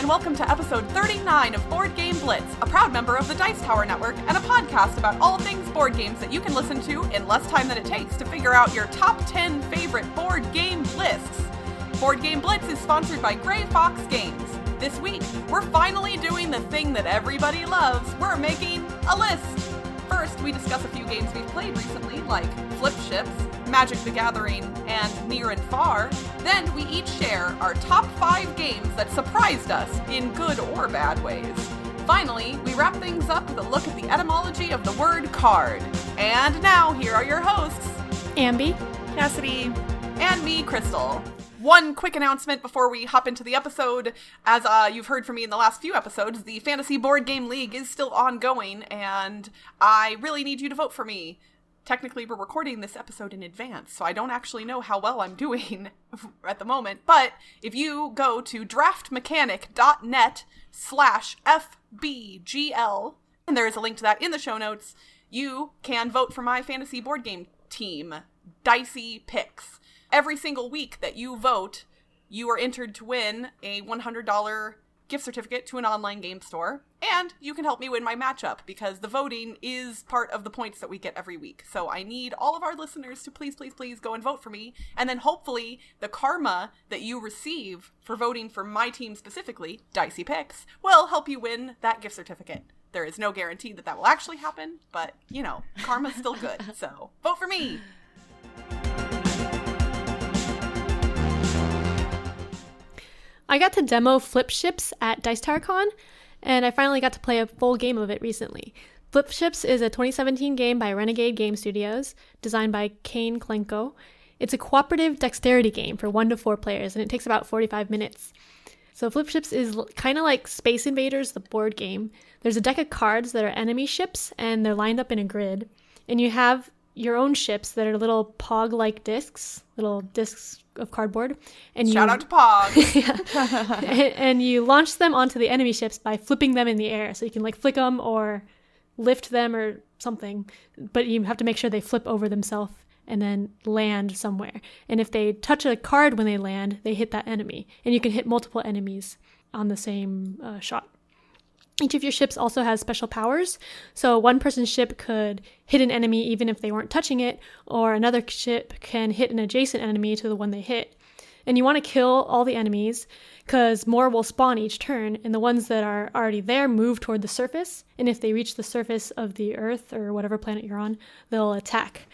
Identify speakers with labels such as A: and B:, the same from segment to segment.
A: and welcome to episode 39 of Board Game Blitz, a proud member of the Dice Tower Network and a podcast about all things board games that you can listen to in less time than it takes to figure out your top 10 favorite board game lists. Board Game Blitz is sponsored by Grey Fox Games. This week, we're finally doing the thing that everybody loves. We're making a list. First, we discuss a few games we've played recently, like Flip Ships, Magic the Gathering, and Near and Far. Then we each share our top 5 games that surprised us in good or bad ways. Finally, we wrap things up with a look at the etymology of the word card. And now, here are your hosts,
B: Ambie,
C: Cassadi,
A: and me, Crystal. One quick announcement before we hop into the episode. As you've heard from me in the last few episodes, the Fantasy Board Game League is still ongoing, and I really need you to vote for me. Technically, we're recording this episode in advance, so I don't actually know how well I'm doing at the moment. But if you go to draftmechanic.net/FBGL, and there is a link to that in the show notes, you can vote for my fantasy board game team, Dicey Picks. Every single week that you vote, you are entered to win a $100 gift certificate to an online game store, and you can help me win my matchup, because the voting is part of the points that we get every week. So I need all of our listeners to please, please, please go and vote for me, and then hopefully the karma that you receive for voting for my team specifically, Dicey Picks, will help you win that gift certificate. There is no guarantee that that will actually happen, but, you know, karma's still good, so vote for me!
B: I got to demo Flip Ships at Dice Tower Con, and I finally got to play a full game of it recently. Flip Ships is a 2017 game by Renegade Game Studios, designed by Kane Klenko. It's a cooperative dexterity game for 1 to 4 players, and it takes about 45 minutes. So Flip Ships is kind of like Space Invaders, the board game. There's a deck of cards that are enemy ships, and they're lined up in a grid. And you have your own ships that are little pog-like discs, little discs of cardboard. And
A: Shout out to Pog!
B: Yeah. And you launch them onto the enemy ships by flipping them in the air. So you can like flick them or lift them or something. But you have to make sure they flip over themselves and then land somewhere. And if they touch a card when they land, they hit that enemy. And you can hit multiple enemies on the same shot. Each of your ships also has special powers, so one person's ship could hit an enemy even if they weren't touching it, or another ship can hit an adjacent enemy to the one they hit. And you want to kill all the enemies, because more will spawn each turn, and the ones that are already there move toward the surface, and if they reach the surface of the Earth, or whatever planet you're on, they'll attack.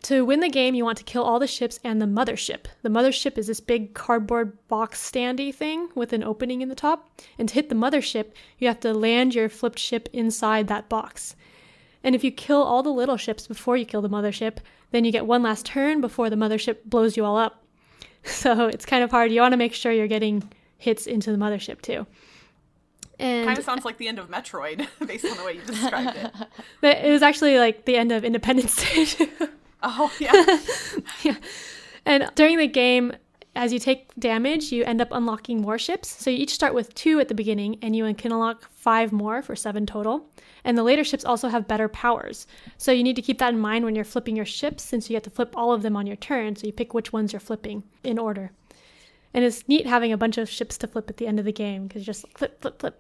B: To win the game, you want to kill all the ships and the mothership. The mothership is this big cardboard box standy thing with an opening in the top. And to hit the mothership, you have to land your flipped ship inside that box. And if you kill all the little ships before you kill the mothership, then you get one last turn before the mothership blows you all up. So it's kind of hard. You want to make sure you're getting hits into the mothership too. And
A: kind of sounds like the end of Metroid, based on the way you described it.
B: It was actually like the end of Independence Day too.
A: Oh, yeah.
B: Yeah. And during the game, as you take damage, you end up unlocking more ships. So you each start with 2 at the beginning, and you can unlock 5 more for 7 total. And the later ships also have better powers. So you need to keep that in mind when you're flipping your ships, since you get to flip all of them on your turn. So you pick which ones you're flipping in order. And it's neat having a bunch of ships to flip at the end of the game, because you just flip, flip, flip.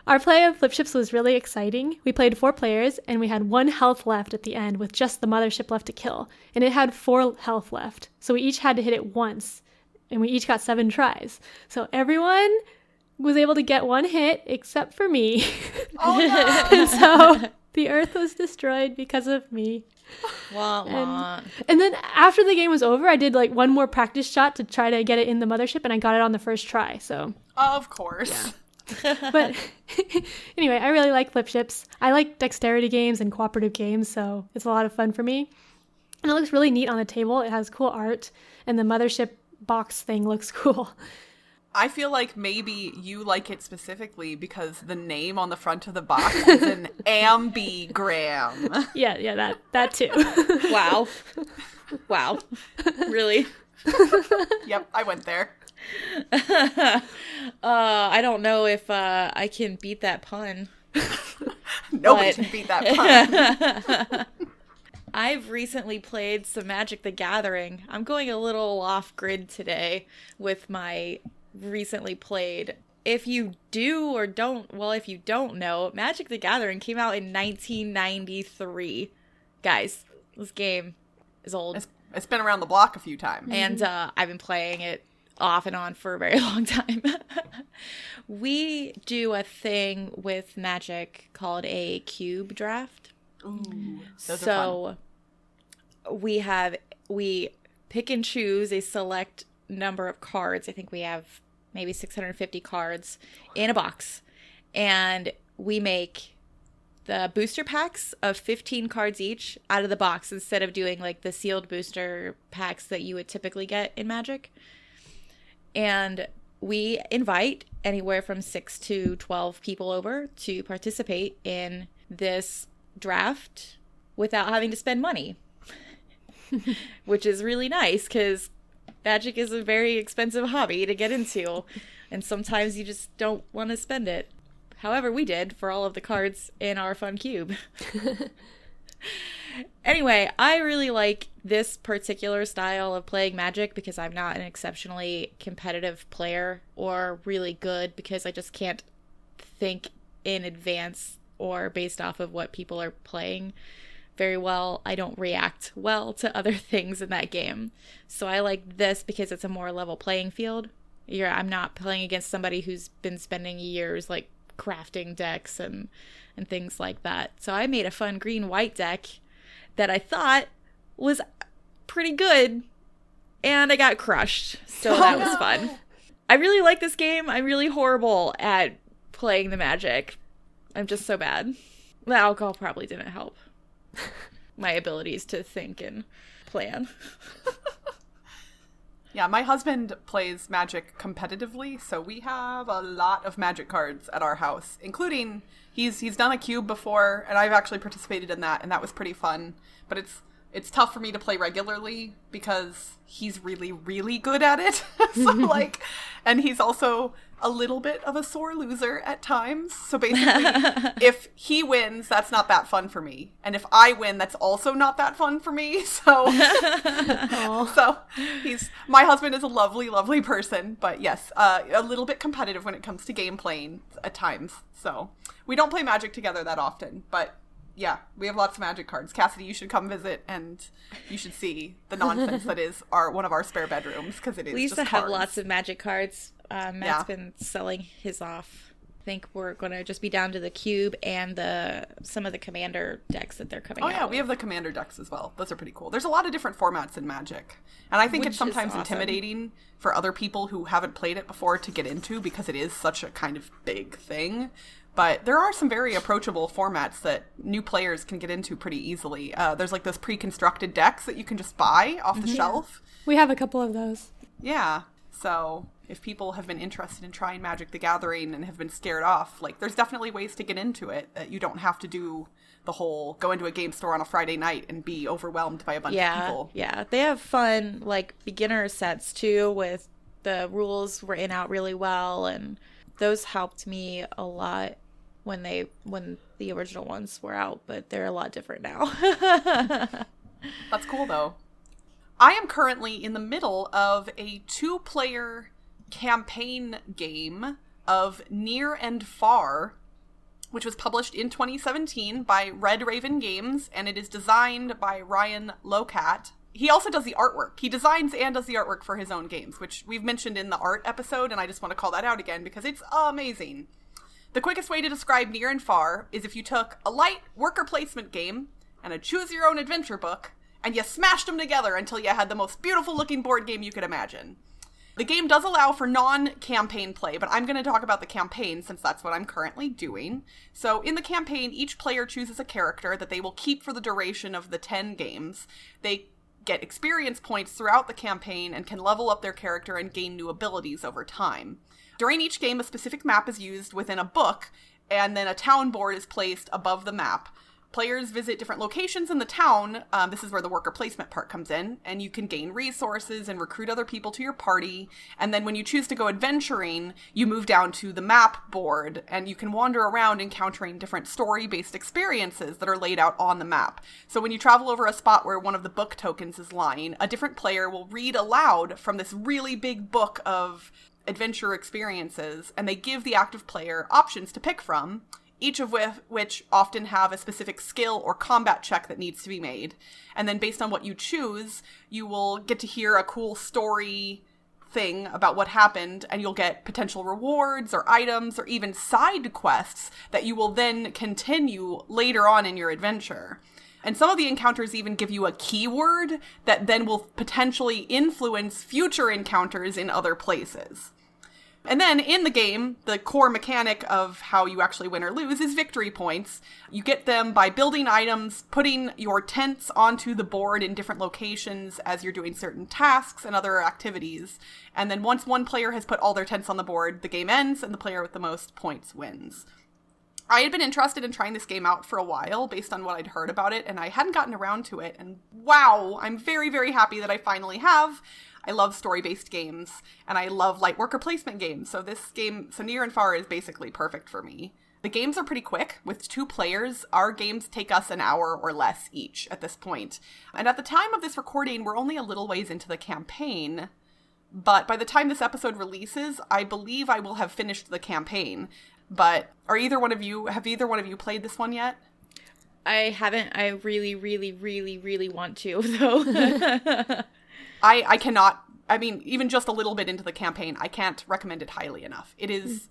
B: Our play of Flip Ships was really exciting. We played 4 players, and we had 1 health left at the end with just the mothership left to kill. And it had 4 health left. So we each had to hit it once, and we each got 7 tries. So everyone was able to get 1 hit, except for me.
A: Oh, no!
B: And so the Earth was destroyed because of me.
C: Wah, wah.
B: And then after the game was over, I did like 1 more practice shot to try to get it in the mothership, and I got it on the first try. So
A: of course.
B: Yeah. But anyway, I really like Flip Ships. I like dexterity games and cooperative games, so it's a lot of fun for me. And it looks really neat on the table. It has cool art, and the mothership box thing looks cool.
A: I feel like maybe you like it specifically because the name on the front of the box is an ambigram.
B: Yeah, that too.
C: Wow. Really?
A: Yep, I went there.
C: I don't know if I can beat that pun.
A: Nobody can beat that pun.
C: I've recently played some Magic the Gathering. I'm going a little off grid today with my recently played if you do or don't, well, if you don't know, Magic the Gathering came out in 1993. Guys, this game is old.
A: It's been around the block a few times.
C: And I've been playing it off and on for a very long time. We do a thing with Magic called a cube draft.
A: Ooh, those are fun.
C: We pick and choose a select number of cards. I think we have maybe 650 cards in a box. And we make the booster packs of 15 cards each out of the box instead of doing like the sealed booster packs that you would typically get in Magic. And we invite anywhere from 6 to 12 people over to participate in this draft without having to spend money, which is really nice because Magic is a very expensive hobby to get into, and sometimes you just don't want to spend it. However, we did for all of the cards in our fun cube. Anyway, I really like this particular style of playing Magic because I'm not an exceptionally competitive player or really good because I just can't think in advance or based off of what people are playing very well. I don't react well to other things in that game. So I like this because it's a more level playing field. I'm not playing against somebody who's been spending years like crafting decks and things like that. So I made a fun green-white deck that I thought was pretty good, and I got crushed. So that was fun. I really like this game. I'm really horrible at playing the Magic. I'm just so bad. The alcohol probably didn't help my abilities to think and plan.
A: Yeah, my husband plays Magic competitively, so we have a lot of Magic cards at our house, including he's done a cube before, and I've actually participated in that, and that was pretty fun. But it's tough for me to play regularly because he's really, really good at it. So and he's also a little bit of a sore loser at times. So basically, if he wins, that's not that fun for me. And if I win, that's also not that fun for me. So, my husband is a lovely, lovely person. But yes, a little bit competitive when it comes to game playing at times. So we don't play Magic together that often, but yeah, we have lots of Magic cards. Cassadi, you should come visit, and you should see the nonsense that is one of our spare bedrooms, because it is
C: we used
A: just
C: to have
A: cards.
C: lots of Magic cards. Matt's been selling his off. I think we're going to just be down to the cube and some of the Commander decks that they're coming out.
A: Oh yeah, we have the Commander decks as well. Those are pretty cool. There's a lot of different formats in Magic, and I think it's sometimes intimidating for other people who haven't played it before to get into, because it is such a kind of big thing. But there are some very approachable formats that new players can get into pretty easily. There's like those pre-constructed decks that you can just buy off the shelf.
B: We have a couple of those.
A: Yeah. So if people have been interested in trying Magic the Gathering and have been scared off, like, there's definitely ways to get into it that you don't have to do the whole go into a game store on a Friday night and be overwhelmed by a bunch of people.
C: Yeah. They have fun, like, beginner sets too, with the rules written out really well, and those helped me a lot when the original ones were out, but they're a lot different now.
A: That's cool, though. I am currently in the middle of a 2-player campaign game of Near and Far, which was published in 2017 by Red Raven Games, and it is designed by Ryan Locat. He also does the artwork. He designs and does the artwork for his own games, which we've mentioned in the art episode, and I just want to call that out again because it's amazing. The quickest way to describe Near and Far is if you took a light worker placement game and a choose-your-own-adventure book, and you smashed them together until you had the most beautiful-looking board game you could imagine. The game does allow for non-campaign play, but I'm going to talk about the campaign since that's what I'm currently doing. So in the campaign, each player chooses a character that they will keep for the duration of the 10 games. They get experience points throughout the campaign and can level up their character and gain new abilities over time. During each game, a specific map is used within a book, and then a town board is placed above the map. Players visit different locations in the town. This is where the worker placement part comes in, and you can gain resources and recruit other people to your party. And then when you choose to go adventuring, you move down to the map board, and you can wander around encountering different story-based experiences that are laid out on the map. So when you travel over a spot where one of the book tokens is lying, a different player will read aloud from this really big book of adventure experiences, and they give the active player options to pick from, each of which often have a specific skill or combat check that needs to be made. And then based on what you choose, you will get to hear a cool story thing about what happened, and you'll get potential rewards or items or even side quests that you will then continue later on in your adventure. And some of the encounters even give you a keyword that then will potentially influence future encounters in other places. And then in the game, the core mechanic of how you actually win or lose is victory points. You get them by building items, putting your tents onto the board in different locations as you're doing certain tasks and other activities. And then once one player has put all their tents on the board, the game ends and the player with the most points wins. I had been interested in trying this game out for a while based on what I'd heard about it, and I hadn't gotten around to it. And wow, I'm very, very happy that I finally have. I love story-based games, and I love light worker placement games. So this game, so Near and Far, is basically perfect for me. The games are pretty quick. With 2 players, our games take us an hour or less each at this point. And at the time of this recording, we're only a little ways into the campaign. But by the time this episode releases, I believe I will have finished the campaign. But have either one of you played this one yet?
C: I haven't. I really, really, really, really want to, though.
A: I cannot, I mean, even just a little bit into the campaign, I can't recommend it highly enough. It is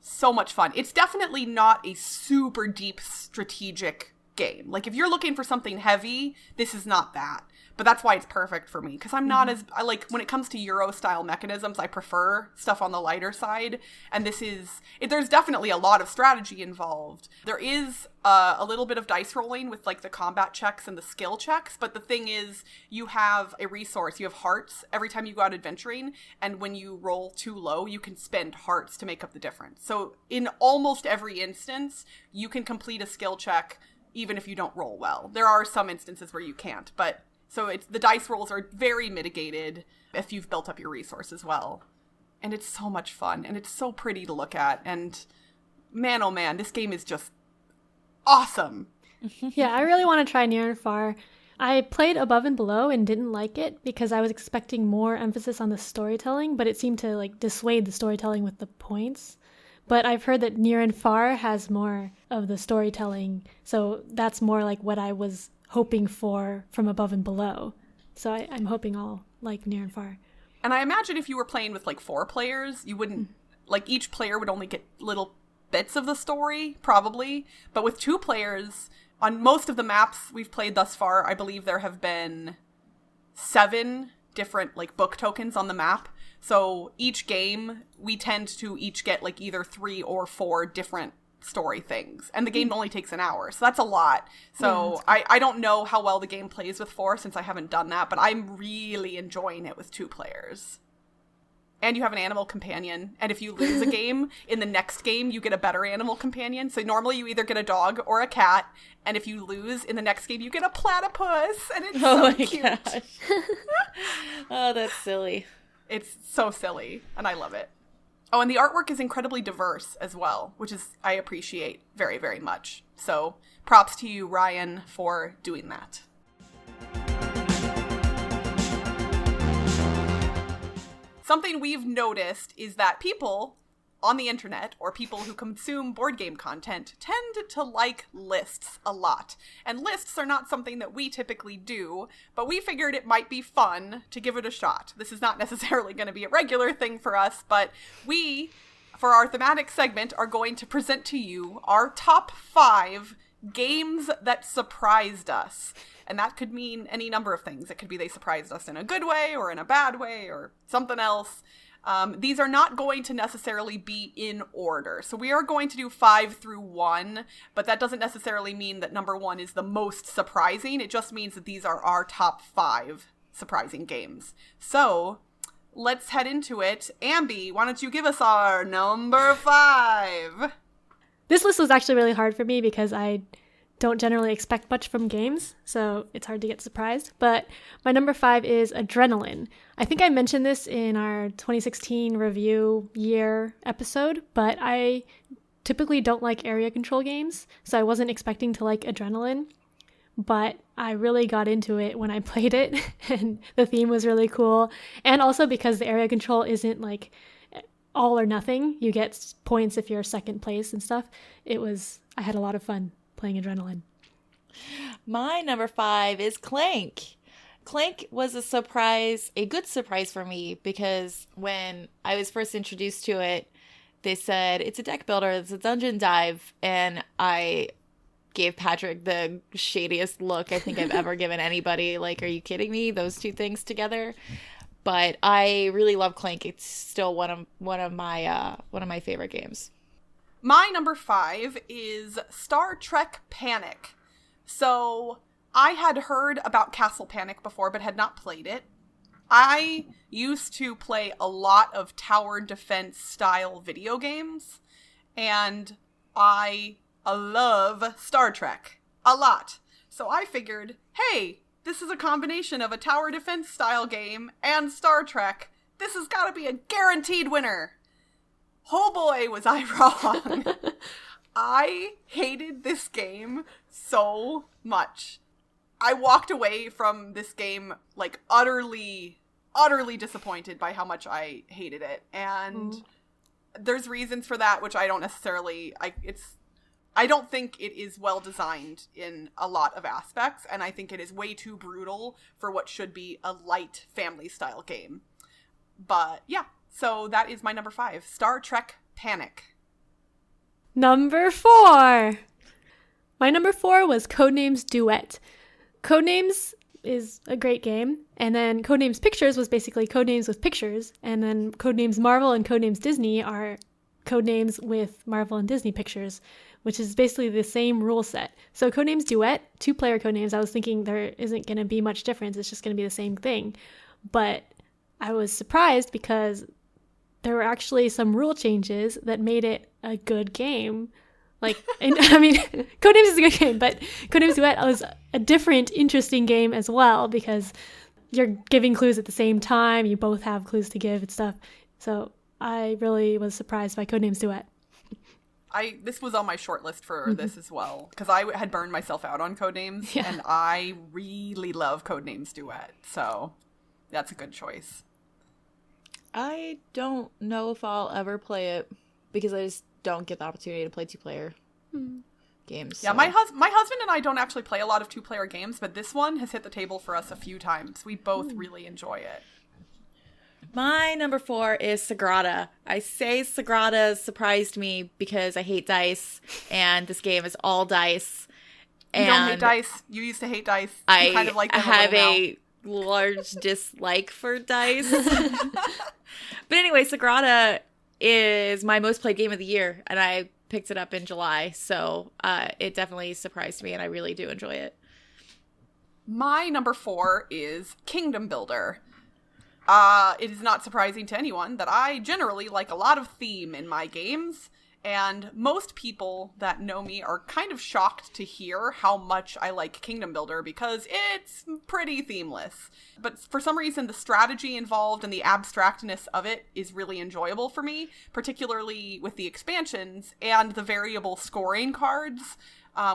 A: so much fun. It's definitely not a super deep strategic game. Like, if you're looking for something heavy, this is not that. But that's why it's perfect for me, because I'm not I like, when it comes to Euro-style mechanisms, I prefer stuff on the lighter side, and there's definitely a lot of strategy involved. There is a little bit of dice rolling with, like, the combat checks and the skill checks, but the thing is, you have a resource, you have hearts every time you go out adventuring, and when you roll too low, you can spend hearts to make up the difference. So in almost every instance, you can complete a skill check even if you don't roll well. There are some instances where you can't, but so the dice rolls are very mitigated if you've built up your resources well. And it's so much fun, and it's so pretty to look at, and man, oh man, this game is just awesome.
B: Yeah, I really want to try Near and Far. I played Above and Below and didn't like it because I was expecting more emphasis on the storytelling, but it seemed to, like, dissuade the storytelling with the points. But I've heard that Near and Far has more of the storytelling, so that's more like what I was hoping for from Above and Below. So I'm hoping I'll like Near and Far.
A: And I imagine if you were playing with, like, 4 players, you wouldn't, like, each player would only get little bits of the story, probably. But with 2 players, on most of the maps we've played thus far, I believe there have been 7 different, like, book tokens on the map. So each game, we tend to each get, like, either 3 or 4 different story things, and the game only takes an hour, so that's a lot. So yeah, I don't know how well the game plays with 4 since I haven't done that, but I'm really enjoying it with 2 players. And you have an animal companion, and if you lose a game, in the next game you get a better animal companion. So normally you either get a dog or a cat, and if you lose in the next game you get a platypus, and it's so cute. Gosh.
C: Oh, that's silly.
A: It's so silly, and I love it. Oh, and the artwork is incredibly diverse as well, which is I appreciate very, very much. So props to you, Ryan, for doing that. Something we've noticed is that people on the internet, or people who consume board game content, tend to like lists a lot. And lists are not something that we typically do, but we figured it might be fun to give it a shot. This is not necessarily going to be a regular thing for us, but we, for our thematic segment, are going to present to you our top 5 games that surprised us. And that could mean any number of things. It could be they surprised us in a good way or in a bad way or something else. These are not going to necessarily be in order. So we are going to do 5 through 1, but that doesn't necessarily mean that number 1 is the most surprising. It just means that these are our top 5 surprising games. So let's head into it. Ambie, why don't you give us our number 5?
B: This list was actually really hard for me because I don't generally expect much from games, so it's hard to get surprised. But my number 5 is Adrenaline. I think I mentioned this in our 2016 review year episode, but I typically don't like area control games, so I wasn't expecting to like Adrenaline. But I really got into it when I played it, and the theme was really cool. And also because the area control isn't like all or nothing. You get points if you're second place and stuff. I had a lot of fun playing Adrenaline.
C: My number 5 is Clank. Clank was a good surprise for me, because when I was first introduced to it, they said it's a deck builder, it's a dungeon dive, and I gave Patrick the shadiest look I think I've ever given anybody. Like, are you kidding me? Those two things together? But I really love Clank. It's still one of my favorite games.
A: My number 5 is Star Trek Panic. So I had heard about Castle Panic before, but had not played it. I used to play a lot of tower defense style video games, and I love Star Trek a lot. So I figured, hey, this is a combination of a tower defense style game and Star Trek. This has got to be a guaranteed winner. Oh boy, was I wrong. I hated this game so much. I walked away from this game like utterly disappointed by how much I hated it. And there's reasons for that, which I don't necessarily, I don't think it is well designed in a lot of aspects, and I think it is way too brutal for what should be a light family style game. But yeah, so that is my number 5, Star Trek Panic.
B: Number 4. My number 4 was Codenames Duet. Codenames is a great game, and then Codenames Pictures was basically Codenames with pictures, and then Codenames Marvel and Codenames Disney are Codenames with Marvel and Disney pictures, which is basically the same rule set. So Codenames Duet, 2-player Codenames, I was thinking there isn't going to be much difference, it's just going to be the same thing. But I was surprised because there were actually some rule changes that made it a good game. Like, I mean, Codenames is a good game, but Codenames Duet was a different, interesting game as well, because you're giving clues at the same time, you both have clues to give and stuff. So I really was surprised by Codenames Duet.
A: This was on my short list for this as well, because I had burned myself out on Codenames, and I really love Codenames Duet, so that's a good choice.
C: I don't know if I'll ever play it, because I just don't get the opportunity to play 2-player games.
A: Yeah,
C: so.
A: my husband and I don't actually play a lot of 2-player games, but this one has hit the table for us a few times. We both really enjoy it.
C: My number 4 is Sagrada. I say Sagrada surprised me because I hate dice, and this game is all dice.
A: You don't hate dice? You used to hate dice. You kind of like them
C: have
A: a
C: large dislike for dice. But anyway, Sagrada is my most played game of the year, and I picked it up in July, so it definitely surprised me, and I really do enjoy it.
A: My number 4 is Kingdom Builder. It is not surprising to anyone that I generally like a lot of theme in my games, and most people that know me are kind of shocked to hear how much I like Kingdom Builder, because it's pretty themeless. But for some reason, the strategy involved and the abstractness of it is really enjoyable for me, particularly with the expansions and the variable scoring cards,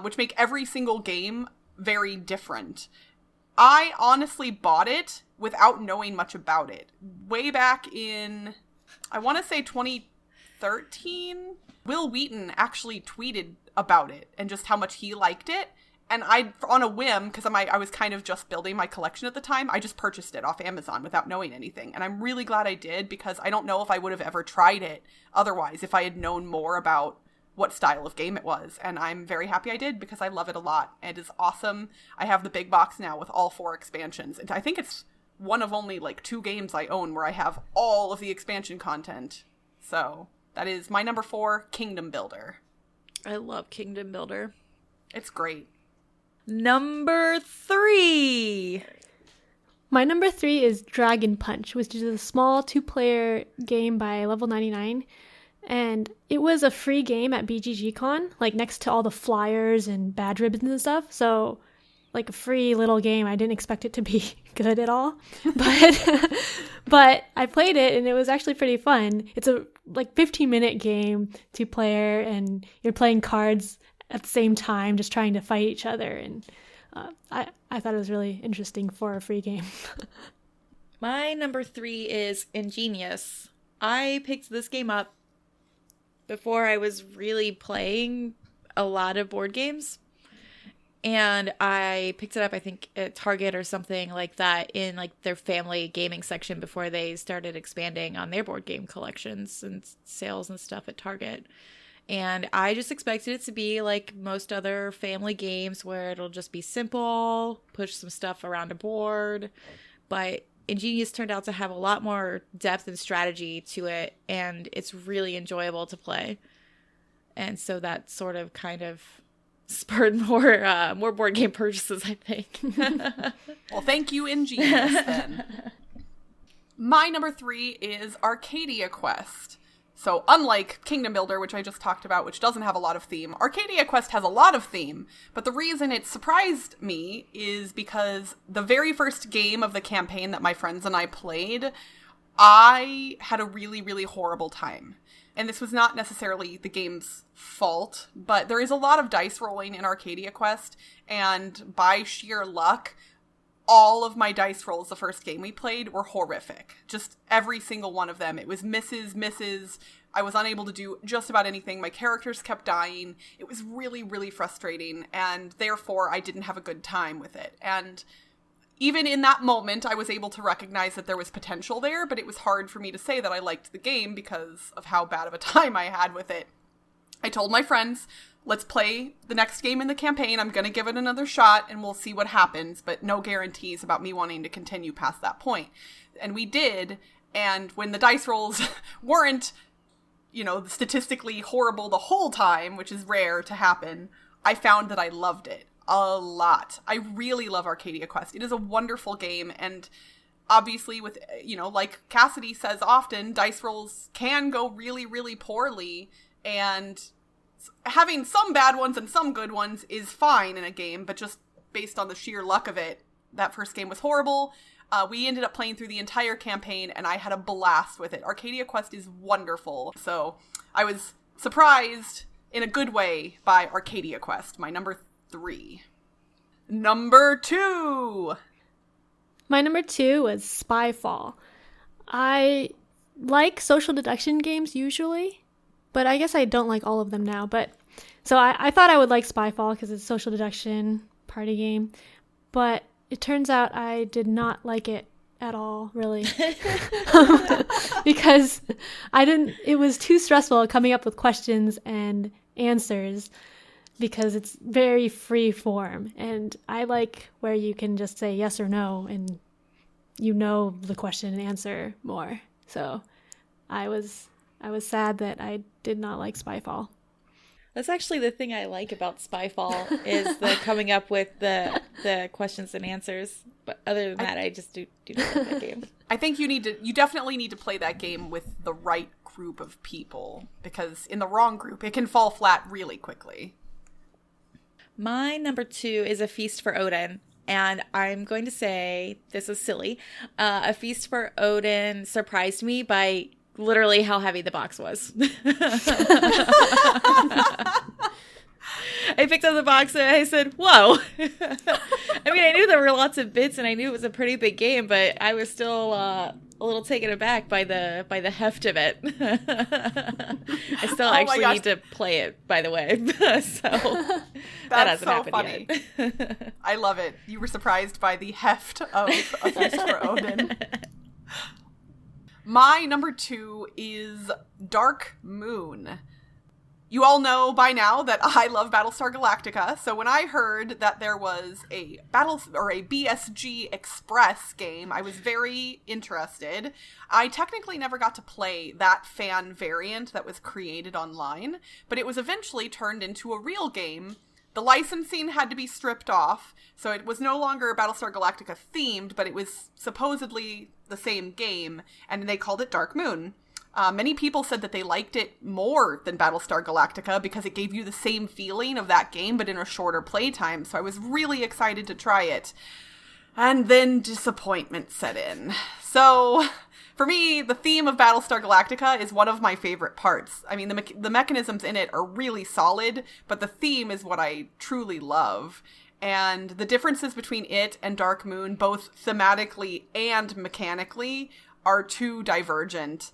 A: which make every single game very different. I honestly bought it without knowing much about it. Way back in, I want to say 2013, Will Wheaton actually tweeted about it and just how much he liked it. And I, on a whim, because I was kind of just building my collection at the time, I just purchased it off Amazon without knowing anything. And I'm really glad I did, because I don't know if I would have ever tried it otherwise if I had known more about what style of game it was. And I'm very happy I did, because I love it a lot. It is awesome. I have the big box now with all 4 expansions. And I think it's one of only like 2 games I own where I have all of the expansion content. So that is my number 4, Kingdom Builder.
C: I love Kingdom Builder.
A: It's great.
C: Number 3.
B: My number 3 is Dragon Punch, which is a small 2-player game by Level 99. And it was a free game at BGGCon, like next to all the flyers and badge ribbons and stuff. So like a free little game. I didn't expect it to be good at all. But I played it, and it was actually pretty fun. It's a like 15-minute game, 2-player, and you're playing cards at the same time, just trying to fight each other. And I thought it was really interesting for a free game.
C: My number 3 is Ingenious. I picked this game up before I was really playing a lot of board games. And I picked it up, I think, at Target or something like that in like their family gaming section before they started expanding on their board game collections and sales and stuff at Target. And I just expected it to be like most other family games where it'll just be simple, push some stuff around a board. But Ingenious turned out to have a lot more depth and strategy to it, and it's really enjoyable to play. And so that sort of kind of spurred more board game purchases, I think.
A: Well, thank you, Ingenious, then. My number 3 is Arcadia Quest. So unlike Kingdom Builder, which I just talked about, which doesn't have a lot of theme, Arcadia Quest has a lot of theme. But the reason it surprised me is because the very first game of the campaign that my friends and I played, I had a really, really horrible time. And this was not necessarily the game's fault, but there is a lot of dice rolling in Arcadia Quest, and by sheer luck, all of my dice rolls the first game we played were horrific. Just every single one of them. It was misses. I was unable to do just about anything. My characters kept dying. It was really, really frustrating, and therefore I didn't have a good time with it. And even in that moment, I was able to recognize that there was potential there, but it was hard for me to say that I liked the game because of how bad of a time I had with it. I told my friends, let's play the next game in the campaign. I'm going to give it another shot and we'll see what happens, but no guarantees about me wanting to continue past that point. And we did. And when the dice rolls weren't, statistically horrible the whole time, which is rare to happen, I found that I loved it a lot. I really love Arcadia Quest. It is a wonderful game, and obviously with, like Cassadi says often, dice rolls can go really, really poorly, and having some bad ones and some good ones is fine in a game, but just based on the sheer luck of it, that first game was horrible. We ended up playing through the entire campaign, and I had a blast with it. Arcadia Quest is wonderful, so I was surprised in a good way by Arcadia Quest, my number 3. Number 2!
B: My number 2 was Spyfall. I like social deduction games usually, but I guess I don't like all of them now. So I thought I would like Spyfall because it's a social deduction party game, but it turns out I did not like it at all, really. Because it was too stressful coming up with questions and answers because it's very free form. And I like where you can just say yes or no and the question and answer more. So I was sad that I did not like Spyfall.
C: That's actually the thing I like about Spyfall is the coming up with the questions and answers. But other than that, I just do not like that game.
A: I think you definitely need to play that game with the right group of people, because in the wrong group, it can fall flat really quickly.
C: My number 2 is A Feast for Odin. And I'm going to say, this is silly, A Feast for Odin surprised me by literally how heavy the box was. I picked up the box and I said, whoa. I mean, I knew there were lots of bits and I knew it was a pretty big game, but I was still a little taken aback by the heft of it. I still actually need to play it, by the way. So that hasn't happened yet.
A: I love it. You were surprised by the heft of A Feast for Odin. My number 2 is Dark Moon. You all know by now that I love Battlestar Galactica, so when I heard that there was a BSG Express game, I was very interested. I technically never got to play that fan variant that was created online, but it was eventually turned into a real game. The licensing had to be stripped off, so it was no longer Battlestar Galactica themed, but it was supposedly the same game, and they called it Dark Moon. Many people said that they liked it more than Battlestar Galactica because it gave you the same feeling of that game, but in a shorter playtime, so I was really excited to try it. And then disappointment set in. So, for me, the theme of Battlestar Galactica is one of my favorite parts. I mean, the mechanisms in it are really solid, but the theme is what I truly love. And the differences between it and Dark Moon, both thematically and mechanically, are too divergent.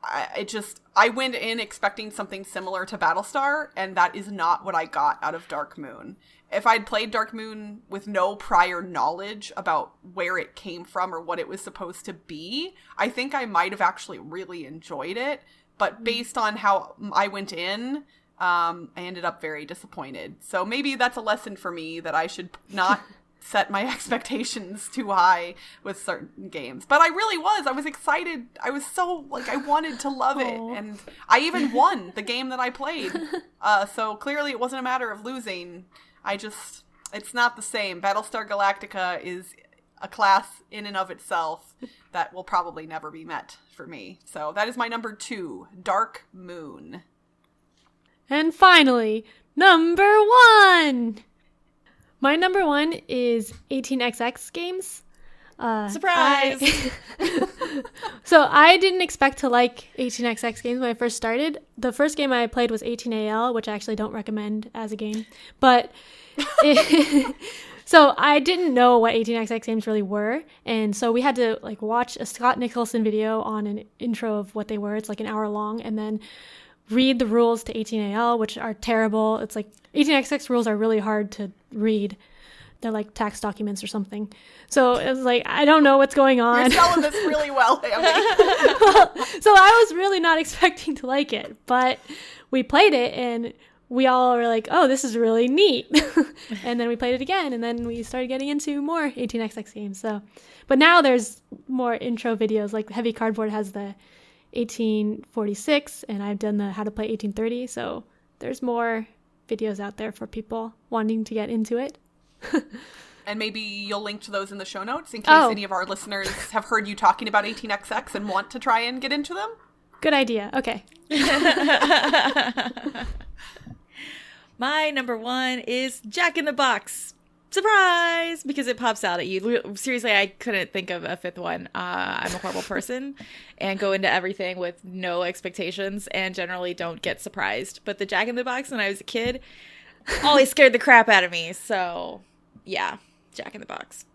A: I went in expecting something similar to Battlestar, and that is not what I got out of Dark Moon. If I'd played Dark Moon with no prior knowledge about where it came from or what it was supposed to be, I think I might have actually really enjoyed it. But based on how I went in, I ended up very disappointed. So maybe that's a lesson for me that I should not set my expectations too high with certain games. But I really was. I was excited. I was so, I wanted to love it. And I even won the game that I played. So clearly it wasn't a matter of losing. It's not the same. Battlestar Galactica is a class in and of itself that will probably never be met for me. So that is my number 2, Dark Moon. And
B: finally, number 1! My number 1 is 18xx games.
C: Surprise!
B: So I didn't expect to like 18xx games when I first started. The first game I played was 18AL, which I actually don't recommend as a game. But so I didn't know what 18xx games really were. And so we had to watch a Scott Nicholson video on an intro of what they were. It's an hour long. And then read the rules to 18AL, which are terrible. It's 18xx rules are really hard to read. They're like tax documents or something. So it was I don't know what's going on.
A: You're selling this really well, Ambie.
B: So I was really not expecting to like it, but we played it and we all were oh, this is really neat. And then we played it again, and then we started getting into more 18xx games. So, but now there's more intro videos. Heavy Cardboard has the 1846, and I've done the How to Play 1830. So there's more videos out there for people wanting to get into it.
A: And maybe you'll link to those in the show notes in case any of our listeners have heard you talking about 18xx and want to try and get into them.
B: Good idea. Okay.
C: My number 1 is Jack in the Box. Surprise! Because it pops out at you. Seriously, I couldn't think of a 5th one. I'm a horrible person and go into everything with no expectations and generally don't get surprised. But the Jack in the Box when I was a kid always scared the crap out of me. So, yeah, Jack in the Box.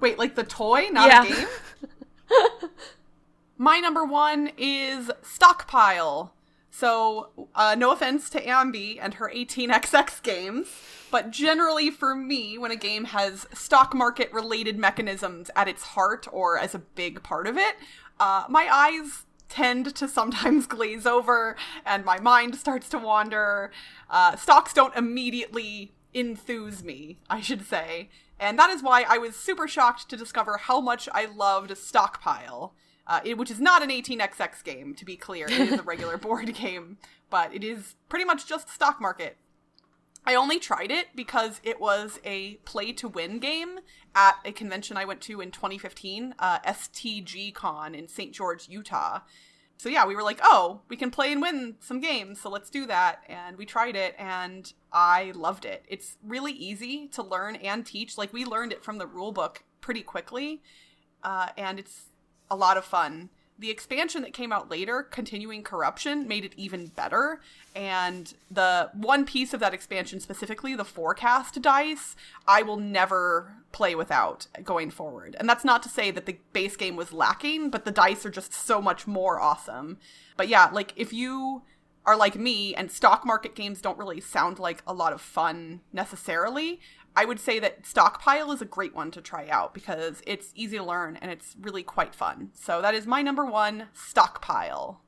A: Wait, the toy, not a game? My number 1 is Stockpile. So, no offense to Ambie and her 18xx games, but generally for me, when a game has stock market related mechanisms at its heart or as a big part of it, my eyes tend to sometimes glaze over and my mind starts to wander. Stocks don't immediately enthuse me, I should say. And that is why I was super shocked to discover how much I loved Stockpile. Which is not an 18xx game, to be clear. It is a regular board game, but it is pretty much just stock market. I only tried it because it was a play-to-win game at a convention I went to in 2015, STG Con in St. George, Utah. So yeah, we were we can play and win some games, so let's do that. And we tried it, and I loved it. It's really easy to learn and teach. We learned it from the rule book pretty quickly, and it's a lot of fun. The expansion that came out later, Continuing Corruption, made it even better. And the one piece of that expansion, specifically the forecast dice, I will never play without going forward. And that's not to say that the base game was lacking, but the dice are just so much more awesome. But yeah, if you are like me and stock market games don't really sound like a lot of fun necessarily, I would say that Stockpile is a great one to try out because it's easy to learn and it's really quite fun. So that is my number 1, Stockpile.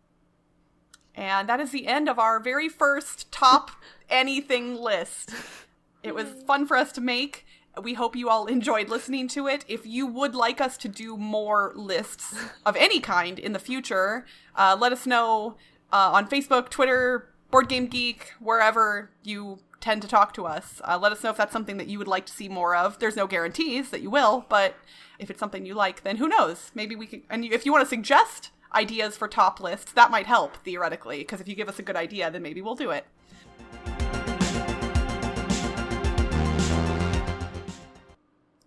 A: And that is the end of our very first top anything list. It was fun for us to make. We hope you all enjoyed listening to it. If you would like us to do more lists of any kind in the future, let us know on Facebook, Twitter, Board Game Geek, wherever you tend to talk to us. Let us know if that's something that you would like to see more of. There's no guarantees that you will, but if it's something you like, then who knows? Maybe we could, and if you want to suggest ideas for top lists, that might help, theoretically, because if you give us a good idea, then maybe we'll do it.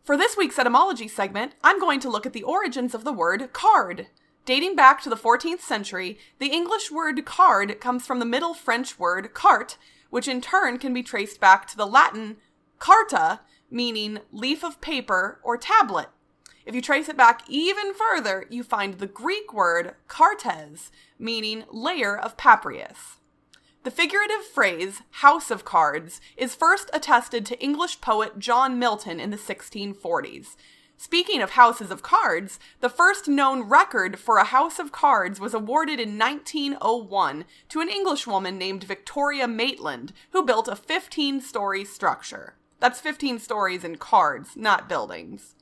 A: For this week's etymology segment, I'm going to look at the origins of the word card. Dating back to the 14th century, the English word card comes from the Middle French word carte, which in turn can be traced back to the Latin carta, meaning leaf of paper or tablet. If you trace it back even further, you find the Greek word cartes, meaning layer of papyrus. The figurative phrase, house of cards, is first attested to English poet John Milton in the 1640s. Speaking of houses of cards, the first known record for a house of cards was awarded in 1901 to an Englishwoman named Victoria Maitland, who built a 15-story structure. That's 15 stories in cards, not buildings.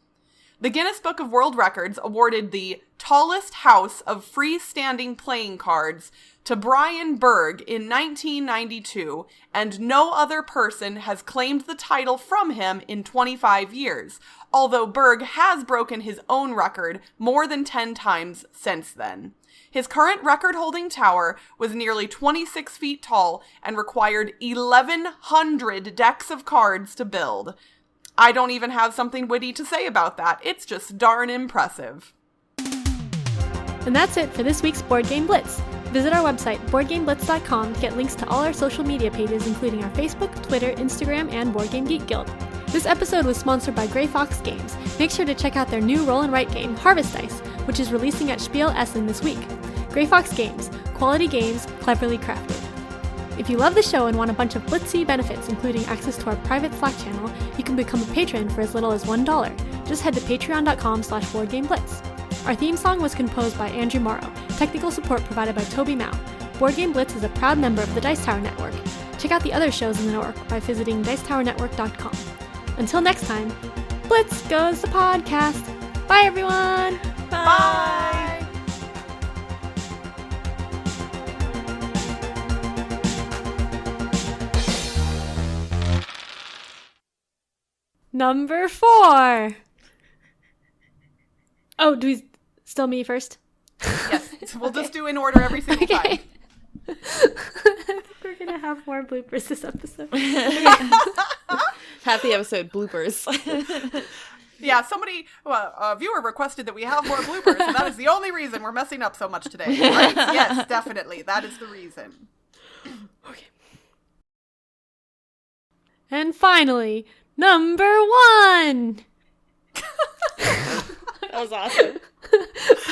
A: The Guinness Book of World Records awarded the tallest house of freestanding playing cards to Brian Berg in 1992, and no other person has claimed the title from him in 25 years, although Berg has broken his own record more than 10 times since then. His current record-holding tower was nearly 26 feet tall and required 1,100 decks of cards to build. I don't even have something witty to say about that. It's just darn impressive.
B: And that's it for this week's Board Game Blitz. Visit our website, BoardGameBlitz.com, to get links to all our social media pages, including our Facebook, Twitter, Instagram, and Board Game Geek Guild. This episode was sponsored by Grey Fox Games. Make sure to check out their new roll and write game, Harvest Dice, which is releasing at Spiel Essen this week. Grey Fox Games, quality games, cleverly crafted. If you love the show and want a bunch of Blitzy benefits, including access to our private Slack channel, you can become a patron for as little as $1. Just head to patreon.com/BoardGameBlitz. Our theme song was composed by Andrew Morrow. Technical support provided by Toby Mao. Board Game Blitz is a proud member of the Dice Tower Network. Check out the other shows in the network by visiting dicetowernetwork.com. Until next time, Blitz goes the podcast. Bye, everyone!
A: Bye!
B: Number 4. Oh, do we still me first?
A: Yes, we'll just do in order every single time.
B: I think we're gonna have more bloopers this episode.
C: Half the episode bloopers.
A: Yeah, a viewer requested that we have more bloopers, and that is the only reason we're messing up so much today. Right? Yes, definitely. That is the reason.
B: Okay. And finally, number 1!
C: That was awesome.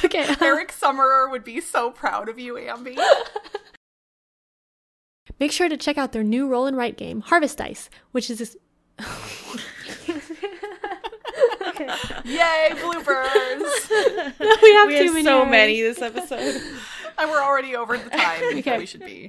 B: Okay.
A: Eric Summerer would be so proud of you, Ambie.
B: Make sure to check out their new roll and write game, Harvest Dice, which is this... Okay.
A: Yay, bloopers!
B: We have
C: We
B: too
C: have
B: many
C: so
B: already.
C: many this episode.
A: And we're already over the time
B: Okay.
A: we should be.